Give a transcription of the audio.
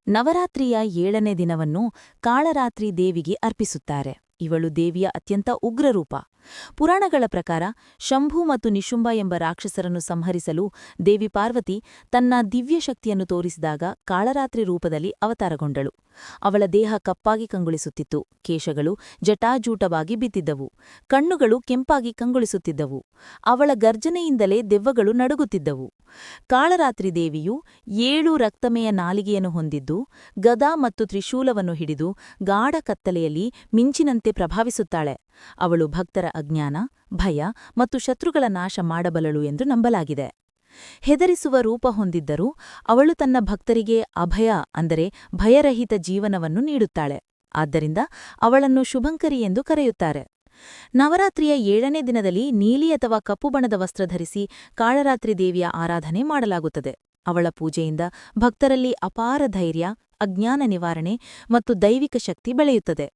ನವರಾತ್ರಿಯ 7ನೇ ದಿನವನ್ನು ಕಾಳರಾತ್ರಿ ದೇವಿಗೆ ಅರ್ಪಿಸುತ್ತಾರೆ. ಇವಳು ದೇವಿಯ ಅತ್ಯಂತ ಉಗ್ರರೂಪ. ಪುರಾಣಗಳ ಪ್ರಕಾರ ಶಂಭು ಮತ್ತು ನಿಶುಂಭ ಎಂಬ ರಾಕ್ಷಸರನ್ನು ಸಂಹರಿಸಲು ದೇವಿ ಪಾರ್ವತಿ ತನ್ನ ದಿವ್ಯಶಕ್ತಿಯನ್ನು ತೋರಿಸಿದಾಗ ಕಾಳರಾತ್ರಿ ರೂಪದಲ್ಲಿ ಅವತಾರಗೊಂಡಳು. ಅವಳ ದೇಹ ಕಪ್ಪಾಗಿ ಕಂಗೊಳಿಸುತ್ತಿತ್ತು, ಕೇಶಗಳು ಜಟಾಜೂಟವಾಗಿ ಬಿದ್ದಿದ್ದವು, ಕಣ್ಣುಗಳು ಕೆಂಪಾಗಿ ಕಂಗೊಳಿಸುತ್ತಿದ್ದವು. ಅವಳ ಗರ್ಜನೆಯಿಂದಲೇ ದೆವ್ವಗಳು ನಡುಗುತ್ತಿದ್ದವು. ಕಾಳರಾತ್ರಿ ದೇವಿಯು 7 ರಕ್ತಮೆಯ ನಾಲಿಗೆಯನ್ನು ಹೊಂದಿದ್ದು, ಗದಾ ಮತ್ತು ತ್ರಿಶೂಲವನ್ನು ಹಿಡಿದು ಗಾಢ ಕತ್ತಲೆಯಲ್ಲಿ ಮಿಂಚಿನಂತೆ ಪ್ರಭಾವಿಸುತ್ತಾಳೆ. ಅವಳು ಭಕ್ತರ ಅಜ್ಞಾನ, ಭಯ ಮತ್ತು ಶತ್ರುಗಳ ನಾಶ ಮಾಡಬಲ್ಲಳು ಎಂದು ನಂಬಲಾಗಿದೆ. ಹೆದರಿಸುವ ರೂಪ ಹೊಂದಿದ್ದರೂ ಅವಳು ತನ್ನ ಭಕ್ತರಿಗೆ ಅಭಯ ಅಂದರೆ ಭಯರಹಿತ ಜೀವನವನ್ನು ನೀಡುತ್ತಾಳೆ. ಆದ್ದರಿಂದ ಅವಳನ್ನು ಶುಭಂಕರಿ ಎಂದು ಕರೆಯುತ್ತಾರೆ. ನವರಾತ್ರಿಯ 7ನೇ ದಿನದಲ್ಲಿ ನೀಲಿ ಅಥವಾ ಕಪ್ಪು ಬಣ್ಣದ ವಸ್ತ್ರ ಧರಿಸಿ ಕಾಳರಾತ್ರಿ ದೇವಿಯ ಆರಾಧನೆ ಮಾಡಲಾಗುತ್ತದೆ. ಅವಳ ಪೂಜೆಯಿಂದ ಭಕ್ತರಲ್ಲಿ ಅಪಾರ ಧೈರ್ಯ, ಅಜ್ಞಾನ ನಿವಾರಣೆ ಮತ್ತು ದೈವಿಕ ಶಕ್ತಿ ಬೆಳೆಯುತ್ತದೆ.